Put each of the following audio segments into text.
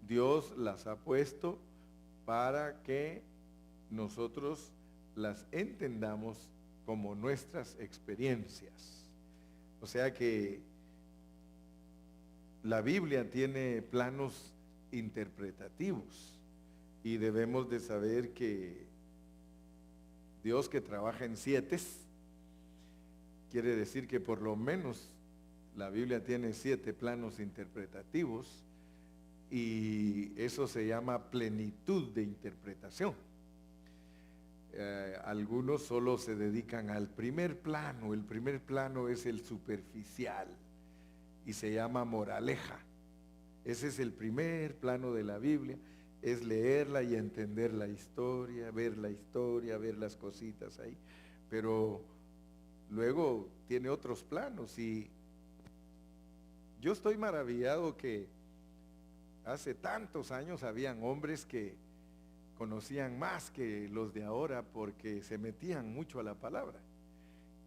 Dios las ha puesto para que nosotros las entendamos como nuestras experiencias. O sea que la Biblia tiene planos interpretativos y debemos de saber que Dios, que trabaja en sietes, quiere decir que por lo menos la Biblia tiene 7 planos interpretativos, y eso se llama plenitud de interpretación. Algunos solo se dedican al primer plano. El primer plano es el superficial y se llama moraleja. Ese es el primer plano de la Biblia, es leerla y entender la historia, ver las cositas ahí. Pero luego tiene otros planos, y yo estoy maravillado que hace tantos años habían hombres que conocían más que los de ahora porque se metían mucho a la palabra.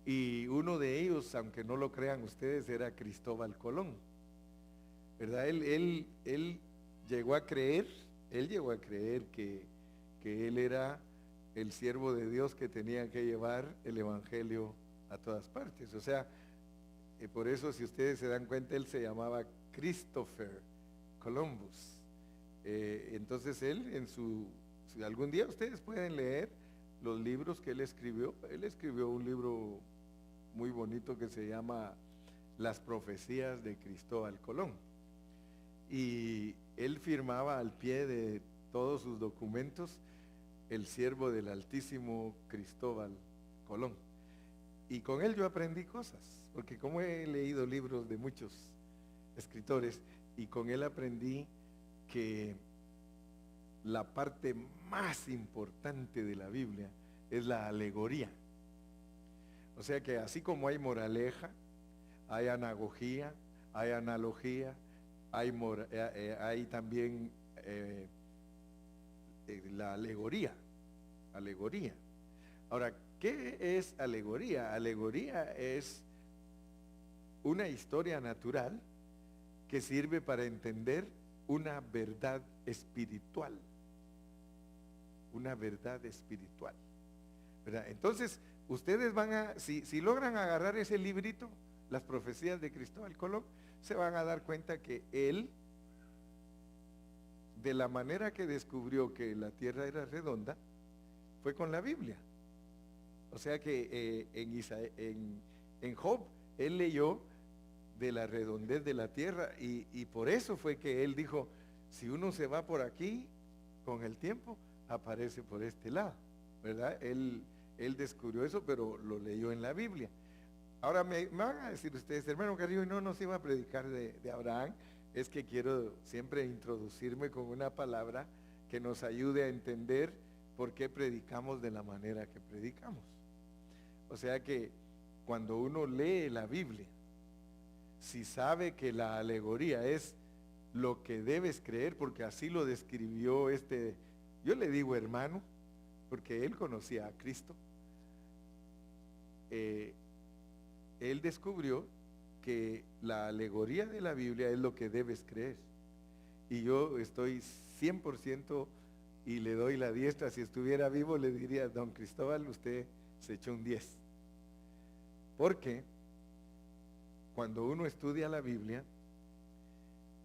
Y uno de ellos, aunque no lo crean ustedes, era Cristóbal Colón, ¿verdad? Él llegó a creer que él era el siervo de Dios que tenía que llevar el evangelio a todas partes. O sea, por eso, si ustedes se dan cuenta, él se llamaba Christopher Columbus. Entonces él, si algún día ustedes pueden leer los libros que él escribió un libro muy bonito que se llama Las profecías de Cristóbal Colón, y él firmaba al pie de todos sus documentos: el siervo del Altísimo Cristóbal Colón. Y con él yo aprendí cosas, porque como he leído libros de muchos escritores, y con él aprendí que la parte más importante de la Biblia es la alegoría. O sea que así como hay moraleja, hay anagogía, hay analogía, hay también la alegoría. Ahora, ¿qué es alegoría? Alegoría es una historia natural que sirve para entender una verdad espiritual. Una verdad espiritual, ¿verdad? Entonces, ustedes van a, si logran agarrar ese librito, Las profecías de Cristóbal Colón, se van a dar cuenta que él, de la manera que descubrió que la tierra era redonda, fue con la Biblia. O sea que en Job, él leyó de la redondez de la tierra, y por eso fue que él dijo: si uno se va por aquí, con el tiempo aparece por este lado, ¿verdad? Él descubrió eso, pero lo leyó en la Biblia. Ahora me van a decir ustedes: hermano Carrillo, no nos iba a predicar de Abraham. Es que quiero siempre introducirme con una palabra que nos ayude a entender por qué predicamos de la manera que predicamos. O sea que cuando uno lee la Biblia, si sabe que la alegoría es lo que debes creer, porque así lo describió yo le digo hermano, porque él conocía a Cristo. Él descubrió que la alegoría de la Biblia es lo que debes creer. Y yo estoy 100% y le doy la diestra. Si estuviera vivo le diría: don Cristóbal, usted se echó un 10. Porque cuando uno estudia la Biblia,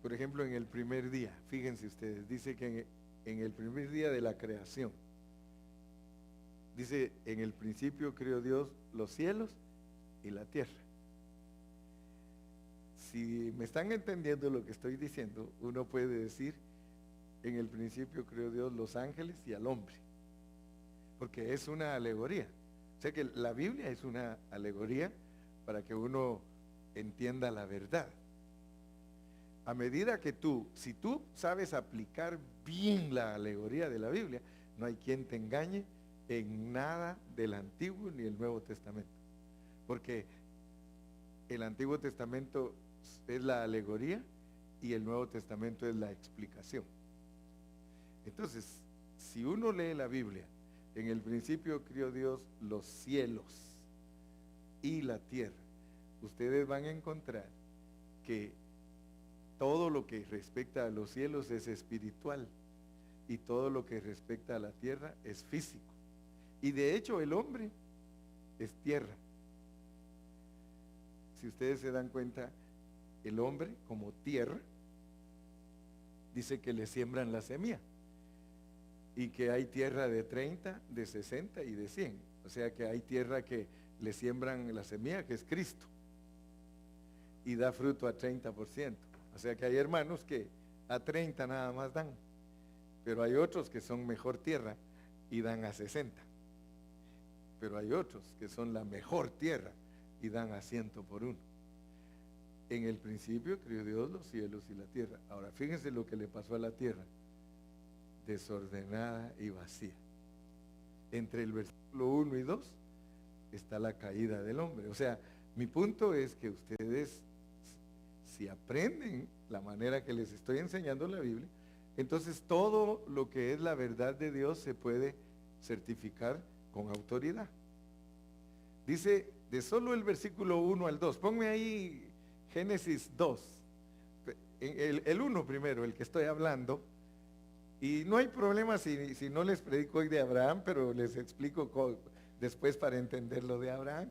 por ejemplo, en el primer día, fíjense ustedes, dice que en el primer día de la creación, dice: en el principio creó Dios los cielos y la tierra. Si me están entendiendo lo que estoy diciendo, uno puede decir: en el principio creó Dios los ángeles y al hombre, porque es una alegoría. O sea que la Biblia es una alegoría para que uno entienda la verdad. A medida que si tú sabes aplicar bien la alegoría de la Biblia, no hay quien te engañe en nada del Antiguo ni el Nuevo Testamento. Porque el Antiguo Testamento es la alegoría y el Nuevo Testamento es la explicación. Entonces, si uno lee la Biblia, en el principio crió Dios los cielos y la tierra, ustedes van a encontrar que todo lo que respecta a los cielos es espiritual y todo lo que respecta a la tierra es físico. Y de hecho el hombre es tierra. Si ustedes se dan cuenta, el hombre como tierra dice que le siembran la semilla y que hay tierra de 30, de 60 y de 100. O sea que hay tierra que le siembran la semilla, que es Cristo, y da fruto a 30%. O sea que hay hermanos que a 30 nada más dan, pero hay otros que son mejor tierra y dan a 60. Pero hay otros que son la mejor tierra y dan a 100 por uno. En el principio creó Dios los cielos y la tierra. Ahora fíjense lo que le pasó a la tierra: desordenada y vacía. Entre el versículo 1 y 2 está la caída del hombre. O sea, mi punto es que ustedes, si aprenden la manera que les estoy enseñando la Biblia, entonces todo lo que es la verdad de Dios se puede certificar con autoridad. Dice de solo el versículo 1 al 2. Ponme ahí Génesis 2. El 1 primero, el que estoy hablando. Y no hay problema si no les predico hoy de Abraham, pero les explico después para entender lo de Abraham.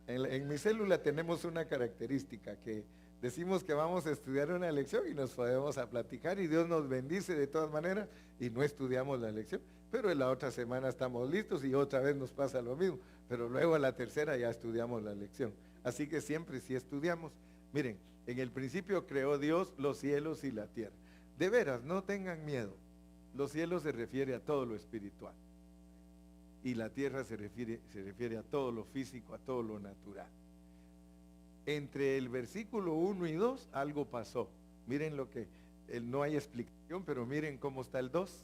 En mi célula tenemos una característica que decimos que vamos a estudiar una lección y nos podemos a platicar y Dios nos bendice de todas maneras y no estudiamos la lección, pero en la otra semana estamos listos y otra vez nos pasa lo mismo, pero luego a la tercera ya estudiamos la lección. Así que siempre sí estudiamos. Miren, en el principio creó Dios los cielos y la tierra. De veras, no tengan miedo. Los cielos se refiere a todo lo espiritual y la tierra se refiere a todo lo físico, a todo lo natural. Entre el versículo 1 y 2 algo pasó. Miren lo que, no hay explicación, pero miren cómo está el 2.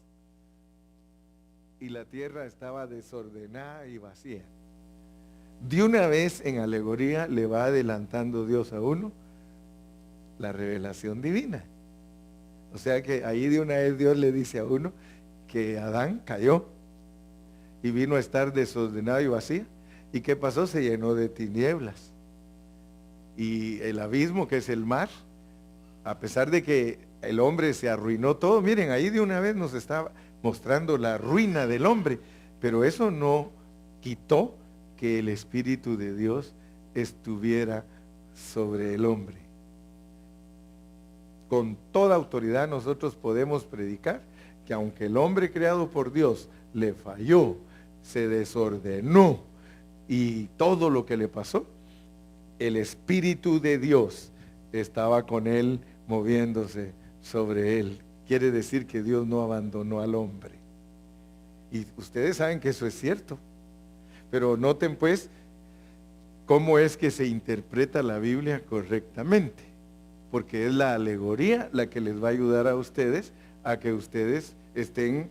Y la tierra estaba desordenada y vacía. De una vez en alegoría le va adelantando Dios a uno la revelación divina. O sea que ahí de una vez Dios le dice a uno que Adán cayó y vino a estar desordenado y vacío. ¿Y qué pasó? Se llenó de tinieblas. Y el abismo, que es el mar, a pesar de que el hombre se arruinó todo, miren, ahí de una vez nos está mostrando la ruina del hombre, pero eso no quitó que el Espíritu de Dios estuviera sobre el hombre. Con toda autoridad nosotros podemos predicar que aunque el hombre creado por Dios le falló, se desordenó y todo lo que le pasó, el Espíritu de Dios estaba con él, moviéndose sobre él. Quiere decir que Dios no abandonó al hombre. Y ustedes saben que eso es cierto. Pero noten pues cómo es que se interpreta la Biblia correctamente. Porque es la alegoría la que les va a ayudar a ustedes a que ustedes estén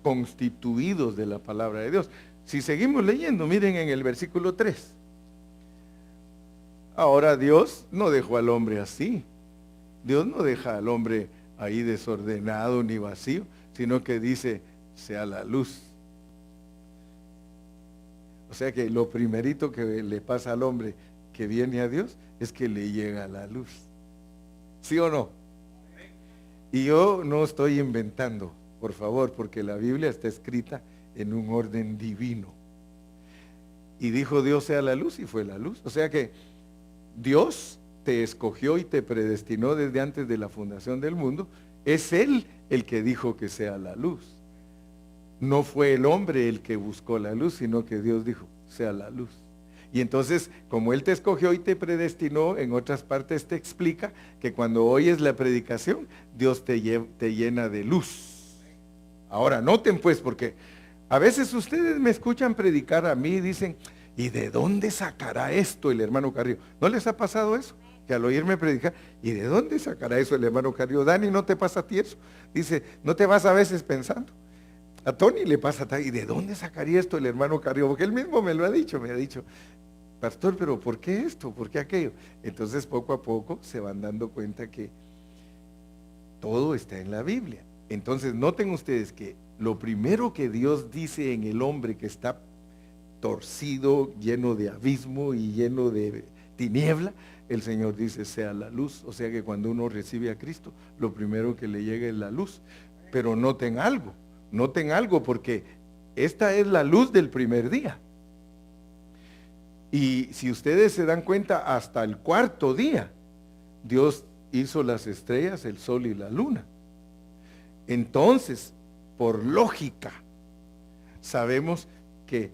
constituidos de la palabra de Dios. Si seguimos leyendo, miren en el versículo 3. Ahora Dios no dejó al hombre así. Dios no deja al hombre ahí desordenado ni vacío, sino que dice, sea la luz. O sea que lo primerito que le pasa al hombre que viene a Dios es que le llega la luz. ¿Sí o no? Y yo no estoy inventando, por favor, porque la Biblia está escrita en un orden divino. Y dijo Dios sea la luz y fue la luz. O sea que Dios te escogió y te predestinó desde antes de la fundación del mundo. Es Él el que dijo que sea la luz. No fue el hombre el que buscó la luz, sino que Dios dijo, sea la luz. Y entonces, como Él te escogió y te predestinó, en otras partes te explica que cuando oyes la predicación, Dios te llena de luz. Ahora, noten pues, porque a veces ustedes me escuchan predicar a mí y dicen, ¿y de dónde sacará esto el hermano Carrillo? ¿No les ha pasado eso? Que al oírme predicar, ¿y de dónde sacará eso el hermano Carrillo? Dani, ¿no te pasa a ti eso? Dice, ¿no te vas a veces pensando? A Tony le pasa, ¿y de dónde sacaría esto el hermano Carrillo? Porque él mismo me lo ha dicho, pastor, pero ¿por qué esto? ¿Por qué aquello? Entonces poco a poco se van dando cuenta que todo está en la Biblia. Entonces noten ustedes que lo primero que Dios dice en el hombre que está torcido, lleno de abismo y lleno de tiniebla, el Señor dice sea la luz. O sea que cuando uno recibe a Cristo, lo primero que le llega es la luz. Pero noten algo porque esta es la luz del primer día. Y si ustedes se dan cuenta, hasta el cuarto día, Dios hizo las estrellas, el sol y la luna. Entonces, por lógica, sabemos que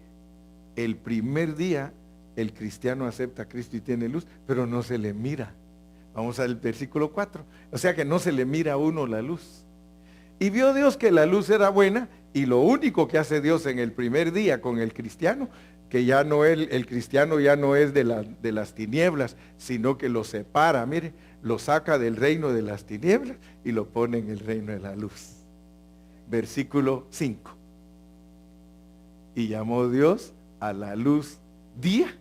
el primer día el cristiano acepta a Cristo y tiene luz, pero no se le mira. Vamos al versículo 4. O sea que no se le mira a uno la luz. Y vio Dios que la luz era buena, y lo único que hace Dios en el primer día con el cristiano, que ya no el cristiano ya no es de las tinieblas, sino que lo separa, mire, lo saca del reino de las tinieblas y lo pone en el reino de la luz. Versículo 5. Y llamó Dios a la luz día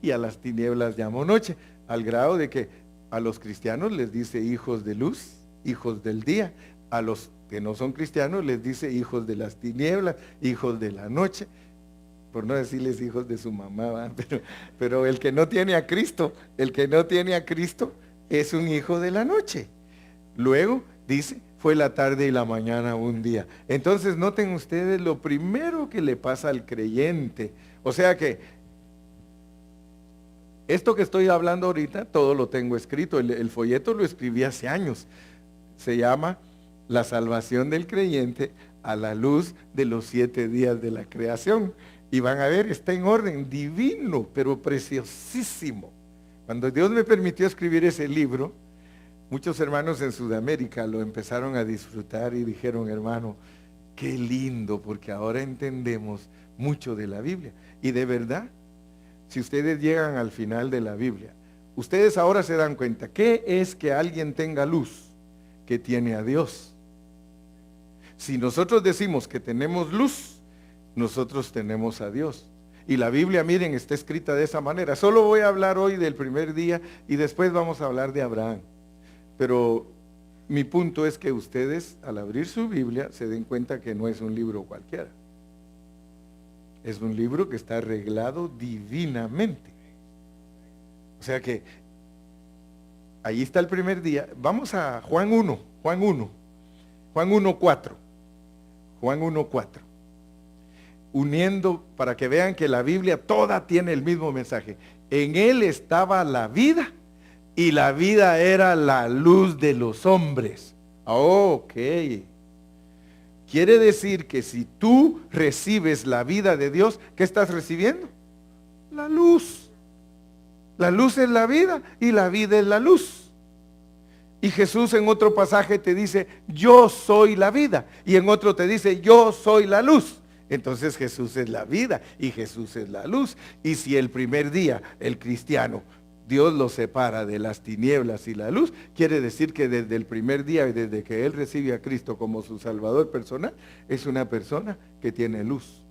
y a las tinieblas llamó noche, al grado de que a los cristianos les dice hijos de luz, hijos del día, a los que no son cristianos les dice hijos de las tinieblas, hijos de la noche, por no decirles hijos de su mamá, pero el que no tiene a Cristo, es un hijo de la noche. Luego dice, fue la tarde y la mañana un día. Entonces noten ustedes lo primero que le pasa al creyente. O sea que esto que estoy hablando ahorita, todo lo tengo escrito. El folleto lo escribí hace años. Se llama La salvación del creyente a la luz de los 7 días de la creación. Y van a ver, está en orden, divino, pero preciosísimo. Cuando Dios me permitió escribir ese libro, muchos hermanos en Sudamérica lo empezaron a disfrutar y dijeron, hermano, qué lindo, porque ahora entendemos mucho de la Biblia. Y de verdad, si ustedes llegan al final de la Biblia, ustedes ahora se dan cuenta, ¿qué es que alguien tenga luz? Que tiene a Dios. Si nosotros decimos que tenemos luz, nosotros tenemos a Dios. Y la Biblia, miren, está escrita de esa manera. Solo voy a hablar hoy del primer día y después vamos a hablar de Abraham. Pero mi punto es que ustedes, al abrir su Biblia, se den cuenta que no es un libro cualquiera. Es un libro que está arreglado divinamente. O sea que ahí está el primer día. Vamos a Juan 1:4. Uniendo para que vean que la Biblia toda tiene el mismo mensaje. En él estaba la vida y la vida era la luz de los hombres. Ok. Quiere decir que si tú recibes la vida de Dios, ¿qué estás recibiendo? La luz. La luz es la vida y la vida es la luz. Y Jesús en otro pasaje te dice, yo soy la vida. Y en otro te dice, yo soy la luz. Entonces Jesús es la vida y Jesús es la luz. Y si el primer día el cristiano, Dios lo separa de las tinieblas y la luz, quiere decir que desde el primer día y desde que él recibe a Cristo como su Salvador personal, es una persona que tiene luz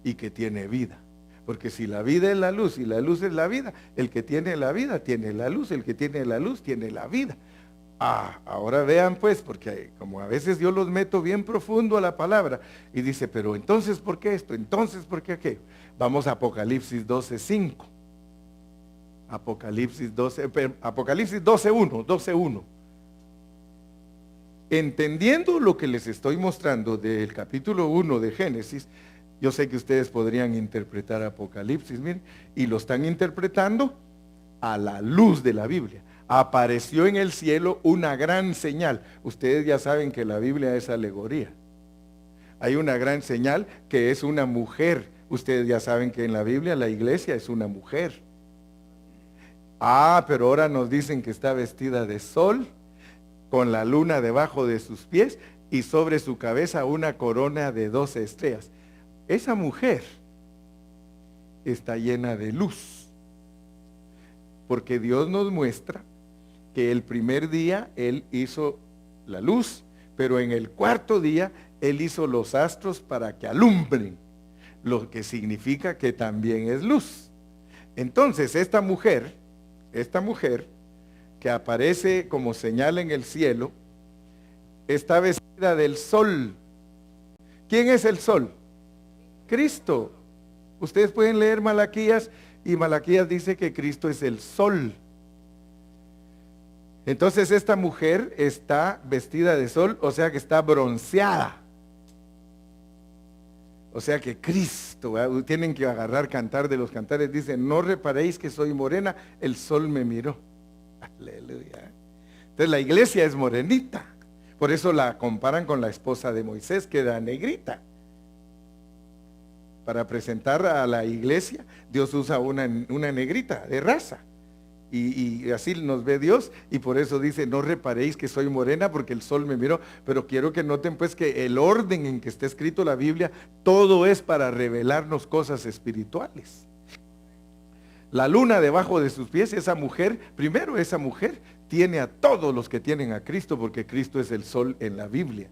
y que tiene vida. Porque si la vida es la luz y la luz es la vida, el que tiene la vida tiene la luz, el que tiene la luz tiene la vida. Ahora vean pues, porque como a veces yo los meto bien profundo a la palabra y dice, pero entonces ¿por qué esto? Entonces ¿por qué aquello? Vamos a Apocalipsis 12:5. Apocalipsis 12:1. Entendiendo lo que les estoy mostrando del capítulo 1 de Génesis, yo sé que ustedes podrían interpretar Apocalipsis, miren, y lo están interpretando a la luz de la Biblia. Apareció en el cielo una gran señal. Ustedes ya saben que la Biblia es alegoría. Hay una gran señal que es una mujer. Ustedes ya saben que en la Biblia la iglesia es una mujer. Pero ahora nos dicen que está vestida de sol, con la luna debajo de sus pies y sobre su cabeza una corona de 12 estrellas. Esa mujer está llena de luz. Porque Dios nos muestra que el primer día Él hizo la luz, pero en el cuarto día Él hizo los astros para que alumbren, lo que significa que también es luz. Entonces esta mujer que aparece como señal en el cielo, está vestida del sol. ¿Quién es el sol? Cristo. Ustedes pueden leer Malaquías y Malaquías dice que Cristo es el sol. Entonces esta mujer está vestida de sol, o sea que está bronceada. O sea que Cristo, ¿verdad? Tienen que agarrar Cantar de los Cantares, dice, no reparéis que soy morena, el sol me miró. Aleluya. Entonces la iglesia es morenita, por eso la comparan con la esposa de Moisés, que era negrita. Para presentar a la iglesia, Dios usa una negrita de raza. Y así nos ve Dios, y por eso dice, no reparéis que soy morena porque el sol me miró. Pero quiero que noten pues que el orden en que está escrito la Biblia, todo es para revelarnos cosas espirituales. La luna debajo de sus pies, esa mujer, primero esa mujer tiene a todos los que tienen a Cristo, porque Cristo es el sol en la Biblia.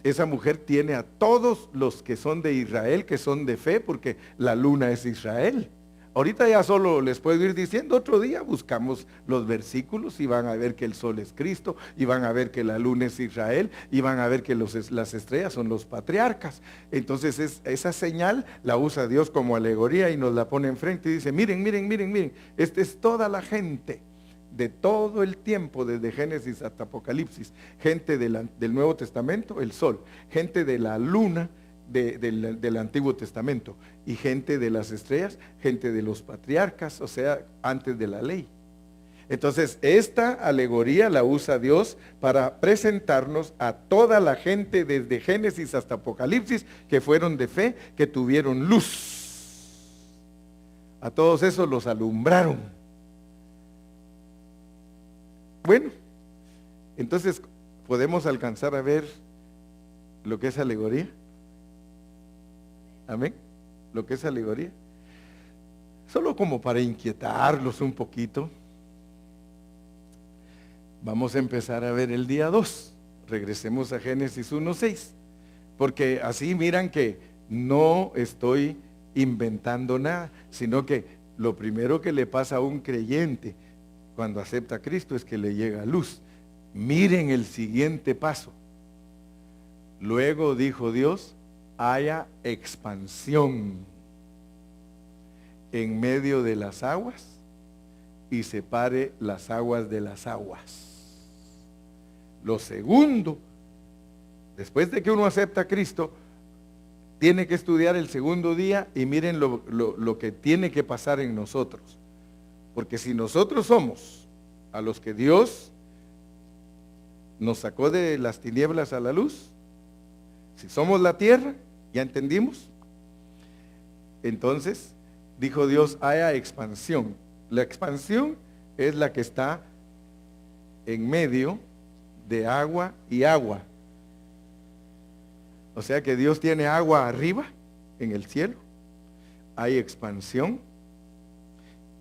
Esa mujer tiene a todos los que son de Israel, que son de fe, porque la luna es Israel. Ahorita ya solo les puedo ir diciendo, otro día buscamos los versículos y van a ver que el sol es Cristo, y van a ver que la luna es Israel, y van a ver que las estrellas son los patriarcas. Entonces esa señal la usa Dios como alegoría y nos la pone enfrente y dice, miren, esta es toda la gente de todo el tiempo, desde Génesis hasta Apocalipsis, gente del Nuevo Testamento, el sol, gente de la luna, del Antiguo Testamento, y gente de las estrellas, gente de los patriarcas, o sea, antes de la ley. Entonces, esta alegoría la usa Dios para presentarnos a toda la gente desde Génesis hasta Apocalipsis, que fueron de fe, que tuvieron luz. A todos esos los alumbraron. Bueno, entonces, ¿podemos alcanzar a ver lo que es alegoría? Amén. Lo que es alegoría. Solo como para inquietarlos un poquito. Vamos a empezar a ver el día 2. Regresemos a Génesis 1:6. Porque así miran que no estoy inventando nada, sino que lo primero que le pasa a un creyente cuando acepta a Cristo es que le llega luz. Miren el siguiente paso. Luego dijo Dios, haya expansión en medio de las aguas y separe las aguas de las aguas. Lo segundo, después de que uno acepta a Cristo, tiene que estudiar el segundo día y miren lo que tiene que pasar en nosotros. Porque si nosotros somos a los que Dios nos sacó de las tinieblas a la luz, si somos la tierra, ¿ya entendimos? Entonces, dijo Dios, haya expansión. La expansión es la que está en medio de agua y agua. O sea que Dios tiene agua arriba, en el cielo. Hay expansión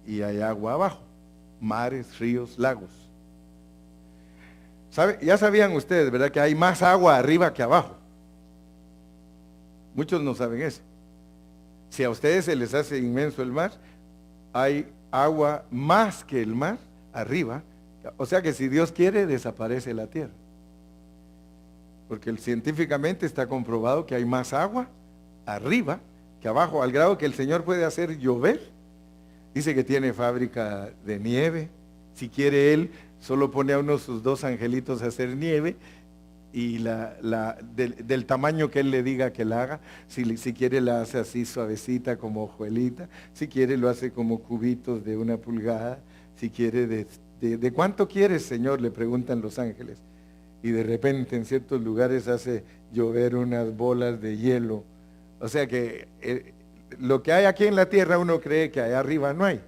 y hay agua abajo. Mares, ríos, lagos. Ya sabían ustedes, ¿verdad? Que hay más agua arriba que abajo. Muchos no saben eso. Si a ustedes se les hace inmenso el mar, hay agua más que el mar arriba. O sea que si Dios quiere, desaparece la tierra. Porque científicamente está comprobado que hay más agua arriba que abajo, al grado que el Señor puede hacer llover. Dice que tiene fábrica de nieve. Si quiere Él, solo pone a uno de sus 2 angelitos a hacer nieve, y del tamaño que Él le diga que la haga. Si quiere la hace así suavecita como hojuelita, si quiere lo hace como cubitos de 1 pulgada, si quiere ¿de cuánto quieres, Señor?, le preguntan los ángeles. Y de repente en ciertos lugares hace llover unas bolas de hielo. O sea que lo que hay aquí en la tierra uno cree que allá arriba no hay.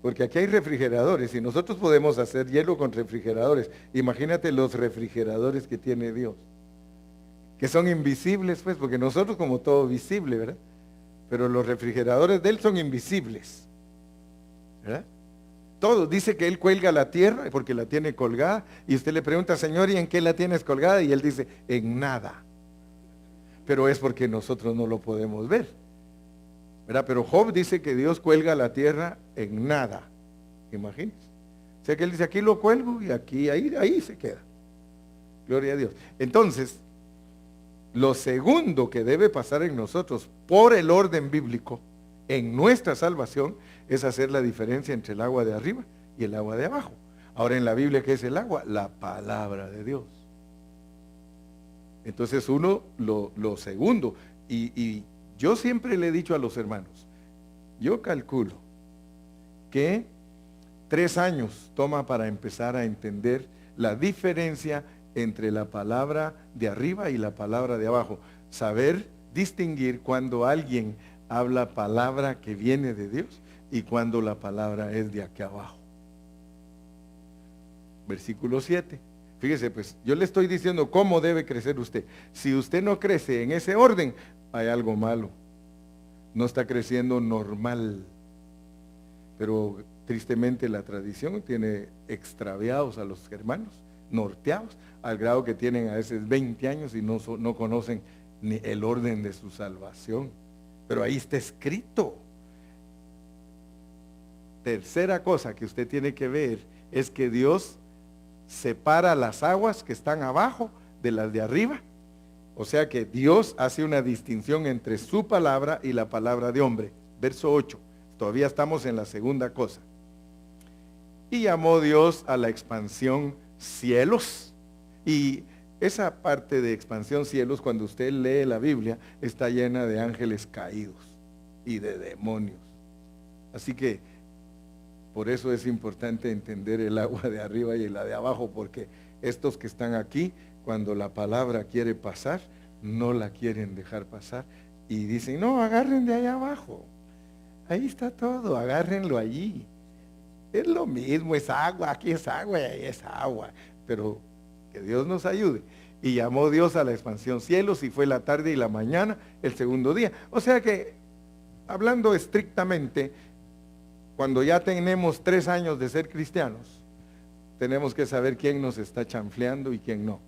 Porque aquí hay refrigeradores y nosotros podemos hacer hielo con refrigeradores. Imagínate los refrigeradores que tiene Dios, que son invisibles, pues, porque nosotros como todo visible, ¿verdad? Pero los refrigeradores de Él son invisibles, ¿verdad? Todo, dice que Él cuelga la tierra porque la tiene colgada, y usted le pregunta, Señor, ¿y en qué la tienes colgada? Y Él dice, en nada. Pero es porque nosotros no lo podemos ver, ¿verdad? Pero Job dice que Dios cuelga la tierra en nada. Imagínense. O sea que Él dice, aquí lo cuelgo y aquí, ahí se queda. Gloria a Dios. Entonces, lo segundo que debe pasar en nosotros, por el orden bíblico, en nuestra salvación es hacer la diferencia entre el agua de arriba y el agua de abajo. Ahora en la Biblia, ¿qué es el agua? La palabra de Dios. Entonces lo segundo, y yo siempre le he dicho a los hermanos, yo calculo que 3 años toma para empezar a entender la diferencia entre la palabra de arriba y la palabra de abajo. Saber distinguir cuando alguien habla palabra que viene de Dios y cuando la palabra es de aquí abajo. Versículo 7. Fíjese, pues yo le estoy diciendo cómo debe crecer usted. Si usted no crece en ese orden, hay algo malo. No está creciendo normal. Pero tristemente la tradición tiene extraviados a los hermanos, norteados, al grado que tienen a veces 20 años y no conocen ni el orden de su salvación. Pero ahí está escrito. Tercera cosa que usted tiene que ver es que Dios separa las aguas que están abajo de las de arriba. O sea que Dios hace una distinción entre su palabra y la palabra de hombre. Verso 8. Todavía estamos en la segunda cosa. Y llamó Dios a la expansión cielos. Y esa parte de expansión cielos, cuando usted lee la Biblia, está llena de ángeles caídos y de demonios. Así que por eso es importante entender el agua de arriba y la de abajo, porque estos que están aquí, cuando la palabra quiere pasar, no la quieren dejar pasar. Y dicen, no, agarren de allá abajo. Ahí está todo, agárrenlo allí. Es lo mismo, es agua, aquí es agua y ahí es agua. Pero que Dios nos ayude. Y llamó Dios a la expansión cielos y fue la tarde y la mañana el segundo día. O sea que, hablando estrictamente, cuando ya tenemos 3 años de ser cristianos, tenemos que saber quién nos está chanfleando y quién no.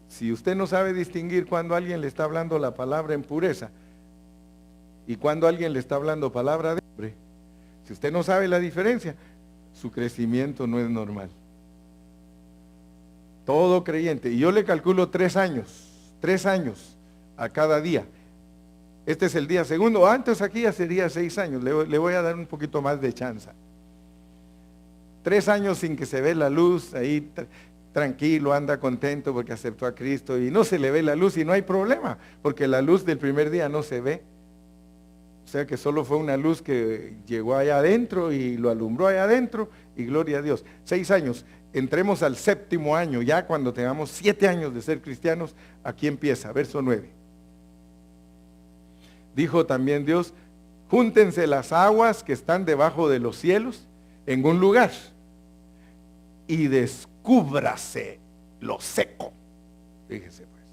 Si usted no sabe distinguir cuando alguien le está hablando la palabra en pureza y cuando alguien le está hablando palabra de hombre, si usted no sabe la diferencia, su crecimiento no es normal. Todo creyente, y yo le calculo 3 años a cada día. Este es el día segundo, antes aquí ya sería 6 años, le voy a dar un poquito más de chance. 3 años sin que se ve la luz, ahí tranquilo, anda contento porque aceptó a Cristo y no se le ve la luz y no hay problema, porque la luz del primer día no se ve. O sea que solo fue una luz que llegó allá adentro y lo alumbró allá adentro y gloria a Dios. 6 años, entremos al 7º año, ya cuando tengamos 7 años de ser cristianos, aquí empieza, verso 9. Dijo también Dios, júntense las aguas que están debajo de los cielos en un lugar y descúbrase lo seco. Fíjese pues,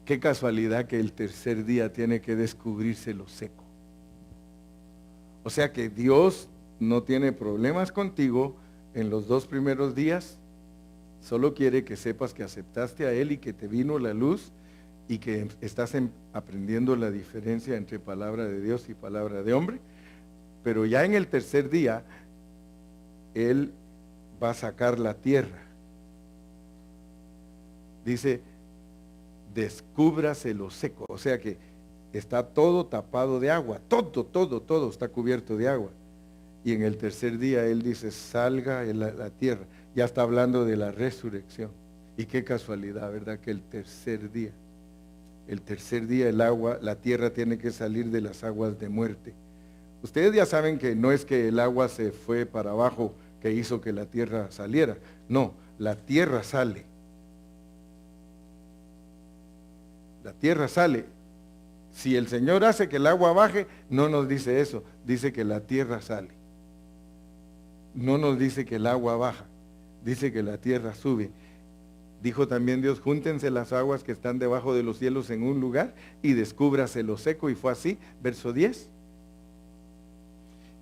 qué casualidad que el tercer día tiene que descubrirse lo seco. O sea que Dios no tiene problemas contigo en los 2 primeros días, solo quiere que sepas que aceptaste a Él y que te vino la luz y que estás aprendiendo la diferencia entre palabra de Dios y palabra de hombre, pero ya en el tercer día, Él va a sacar la tierra. Dice, descúbrase lo seco, o sea que está todo tapado de agua, todo está cubierto de agua. Y en el tercer día Él dice, salga la tierra, ya está hablando de la resurrección. Y qué casualidad, ¿verdad? Que el tercer día el agua, la tierra tiene que salir de las aguas de muerte. Ustedes ya saben que no es que el agua se fue para abajo que hizo que la tierra saliera. No, la tierra sale. La tierra sale. Si el Señor hace que el agua baje, no nos dice eso, dice que la tierra sale. No nos dice que el agua baja, dice que la tierra sube. Dijo también Dios, júntense las aguas que están debajo de los cielos en un lugar y descúbrase lo seco. Y fue así, verso 10.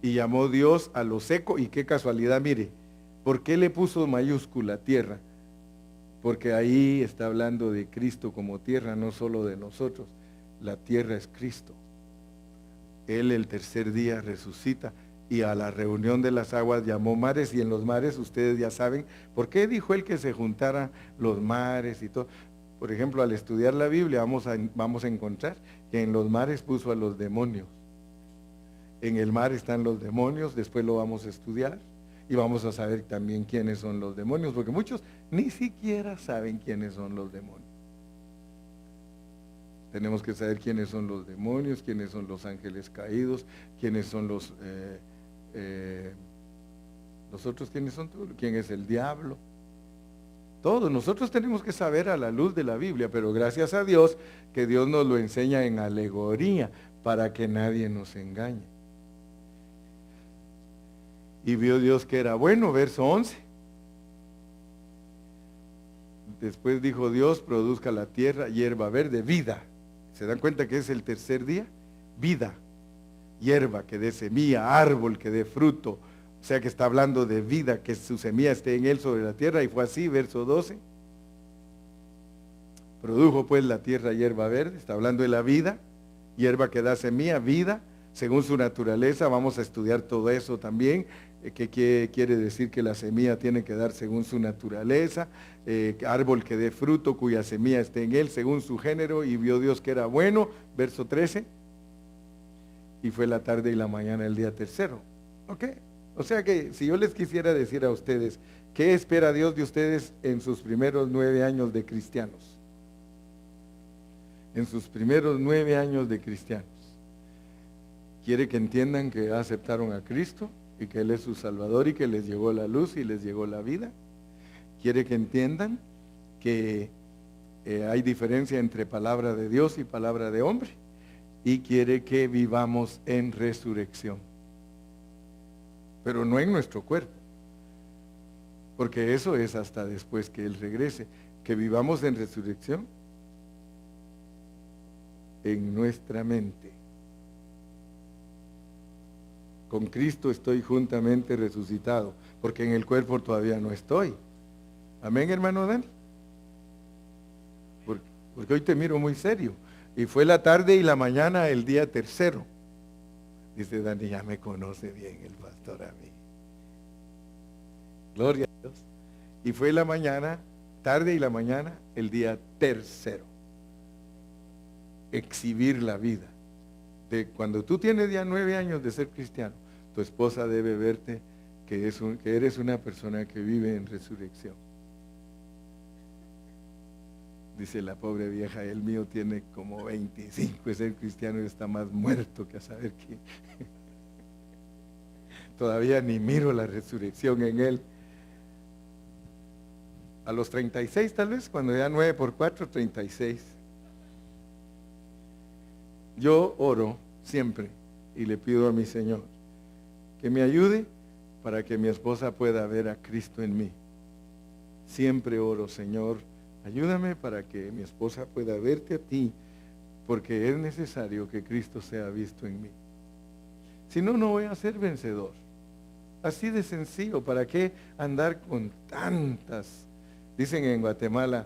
Y llamó Dios a lo seco, y qué casualidad, mire, ¿por qué le puso mayúscula tierra? Porque ahí está hablando de Cristo como tierra, no solo de nosotros. La tierra es Cristo. Él el tercer día resucita. Y a la reunión de las aguas llamó mares, y en los mares ustedes ya saben, ¿por qué dijo Él que se juntaran los mares y todo? por ejemplo, al estudiar la Biblia vamos a encontrar que en los mares puso a los demonios. En el mar están los demonios, después lo vamos a estudiar y vamos a saber también quiénes son los demonios, porque muchos ni siquiera saben quiénes son los demonios. Tenemos que saber quiénes son los demonios, quiénes son los ángeles caídos, quiénes son los otros, quiénes son todos, quién es el diablo. Todos nosotros tenemos que saber a la luz de la Biblia, pero gracias a Dios que Dios nos lo enseña en alegoría para que nadie nos engañe. Y vio Dios que era bueno, verso 11. Después dijo Dios, produzca la tierra hierba verde, vida. ¿Se dan cuenta que es el tercer día? Vida, hierba que dé semilla, árbol que dé fruto. O sea que está hablando de vida, que su semilla esté en él sobre la tierra, y fue así, verso 12. Produjo pues la tierra hierba verde, está hablando de la vida, hierba que da semilla, vida, según su naturaleza. Vamos a estudiar todo eso también, qué quiere decir que la semilla tiene que dar según su naturaleza, árbol que dé fruto, cuya semilla esté en él, según su género, y vio Dios que era bueno, verso 13. Y fue la tarde y la mañana el día tercero. ¿Ok? O sea que si yo les quisiera decir a ustedes, ¿qué espera Dios de ustedes en sus primeros 9 años de cristianos? En sus primeros 9 años de cristianos. Quiere que entiendan que aceptaron a Cristo y que Él es su Salvador y que les llegó la luz y les llegó la vida. Quiere que entiendan que hay diferencia entre palabra de Dios y palabra de hombre. Y quiere que vivamos en resurrección. Pero no en nuestro cuerpo, porque eso es hasta después que Él regrese, que vivamos en resurrección en nuestra mente. Con Cristo estoy juntamente resucitado, porque en el cuerpo todavía no estoy. Amén, hermano Dani. Porque hoy te miro muy serio. Y fue la tarde y la mañana el día tercero. Dice Dani, ya me conoce bien el pastor a mí. Gloria a Dios. Y fue la mañana, tarde y la mañana, el día tercero. Exhibir la vida. De cuando tú tienes ya 9 años de ser cristiano, tu esposa debe verte que eres una persona que vive en resurrección. Dice la pobre vieja, el mío tiene como 25 de ser cristiano y está más muerto que a saber qué. Todavía ni miro la resurrección en él. A los 36 tal vez, cuando ya 9 por 4, 36. Yo oro siempre y le pido a mi Señor que me ayude para que mi esposa pueda ver a Cristo en mí. Siempre oro, Señor, ayúdame para que mi esposa pueda verte a ti, porque es necesario que Cristo sea visto en mí. Si no, no voy a ser vencedor. Así de sencillo. ¿Para qué andar con tantas? Dicen en Guatemala,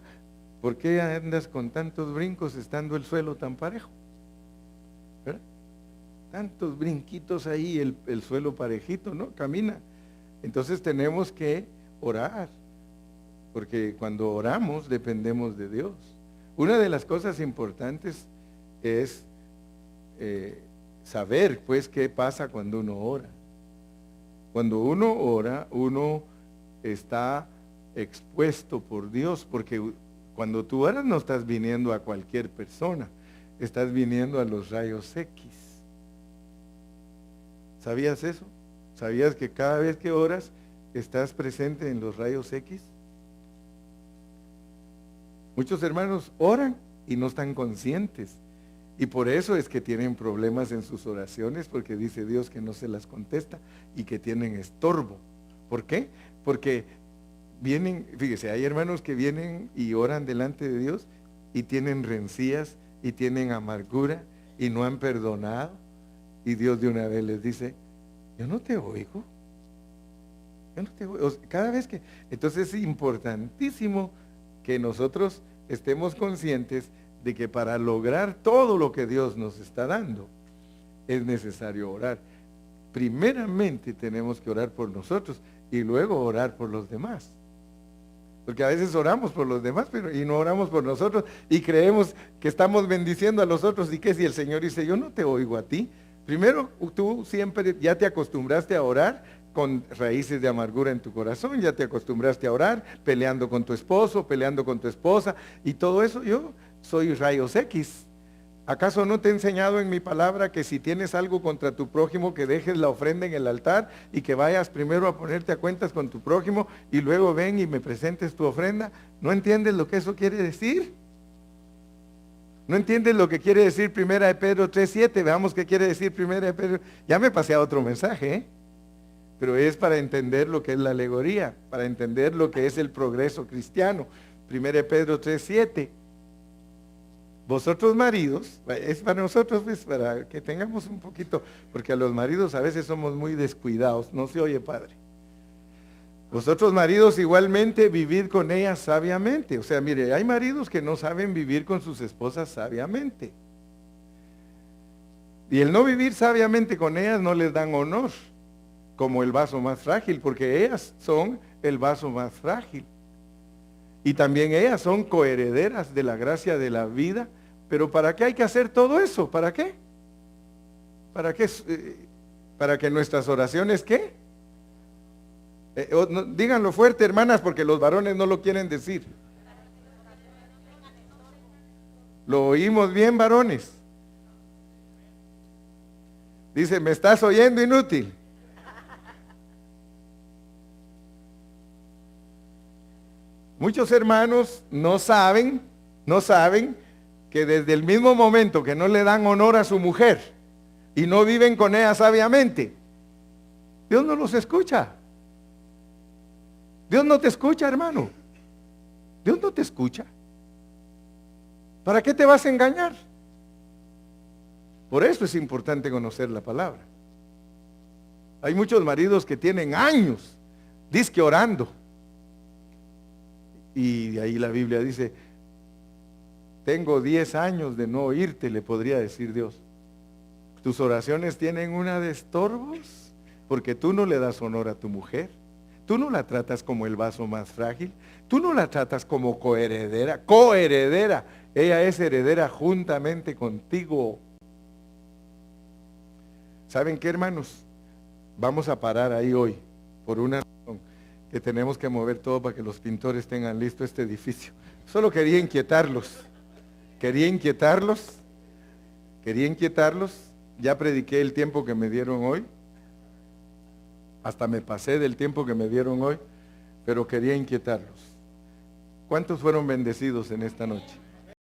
¿por qué andas con tantos brincos estando el suelo tan parejo? ¿Verdad? Tantos brinquitos ahí, el suelo parejito, ¿no? Camina. Entonces tenemos que orar. Porque cuando oramos dependemos de Dios. Una de las cosas importantes es saber pues qué pasa cuando uno ora. Cuando uno ora, uno está expuesto por Dios, porque cuando tú oras no estás viniendo a cualquier persona, estás viniendo a los rayos X. ¿Sabías eso? ¿Sabías que cada vez que oras estás presente en los rayos X? Muchos hermanos oran y no están conscientes. Y por eso es que tienen problemas en sus oraciones, porque dice Dios que no se las contesta y que tienen estorbo. ¿Por qué? Porque vienen, fíjese, hay hermanos que vienen y oran delante de Dios y tienen rencillas y tienen amargura y no han perdonado. Y Dios de una vez les dice, yo no te oigo. Yo no te oigo. O sea, cada vez que... Entonces es importantísimo que nosotros estemos conscientes de que para lograr todo lo que Dios nos está dando, es necesario orar. Primeramente tenemos que orar por nosotros y luego orar por los demás. Porque a veces oramos por los demás, pero y no oramos por nosotros y creemos que estamos bendiciendo a los otros. ¿Y qué si el Señor dice, yo no te oigo a ti? Primero, tú siempre ya te acostumbraste a orar con raíces de amargura en tu corazón, ya te acostumbraste a orar peleando con tu esposo, peleando con tu esposa y todo eso. Yo soy rayos X. ¿Acaso no te he enseñado en mi palabra que si tienes algo contra tu prójimo, que dejes la ofrenda en el altar y que vayas primero a ponerte a cuentas con tu prójimo y luego ven y me presentes tu ofrenda? ¿No entiendes lo que eso quiere decir? ¿No entiendes lo que quiere decir 1 de Pedro 3:7? Veamos qué quiere decir 1 de Pedro. Ya me pasé a otro mensaje, ¿eh? Pero es para entender lo que es la alegoría, para entender lo que es el progreso cristiano. 1 de Pedro 3:7. Vosotros maridos, es para nosotros, pues, para que tengamos un poquito, porque a los maridos a veces somos muy descuidados, no se oye, padre. Vosotros maridos igualmente vivid con ellas sabiamente. O sea, mire, hay maridos que no saben vivir con sus esposas sabiamente. Y el no vivir sabiamente con ellas no les dan honor, como el vaso más frágil, porque ellas son el vaso más frágil. Y también ellas son coherederas de la gracia de la vida. Pero ¿para qué hay que hacer todo eso? ¿Para qué? ¿Para qué? Para que nuestras oraciones, ¿qué? Díganlo fuerte, hermanas, porque los varones no lo quieren decir. ¿Lo oímos bien, varones? Dice, ¿me estás oyendo, inútil? Muchos hermanos no saben que desde el mismo momento que no le dan honor a su mujer y no viven con ella sabiamente, Dios no los escucha. Dios no te escucha, hermano. Dios no te escucha. ¿Para qué te vas a engañar? Por eso es importante conocer la palabra. Hay muchos maridos que tienen años, dizque orando. Y ahí la Biblia dice, tengo 10 años de no oírte, le podría decir Dios. Tus oraciones tienen una de estorbos, porque tú no le das honor a tu mujer. Tú no la tratas como el vaso más frágil. Tú no la tratas como coheredera. Coheredera. Ella es heredera juntamente contigo. ¿Saben qué, hermanos? Vamos a parar ahí hoy por una razón, que tenemos que mover todo para que los pintores tengan listo este edificio. Solo quería inquietarlos. Quería inquietarlos. Ya prediqué el tiempo que me dieron hoy. Hasta me pasé del tiempo que me dieron hoy, pero quería inquietarlos. ¿Cuántos fueron bendecidos en esta noche?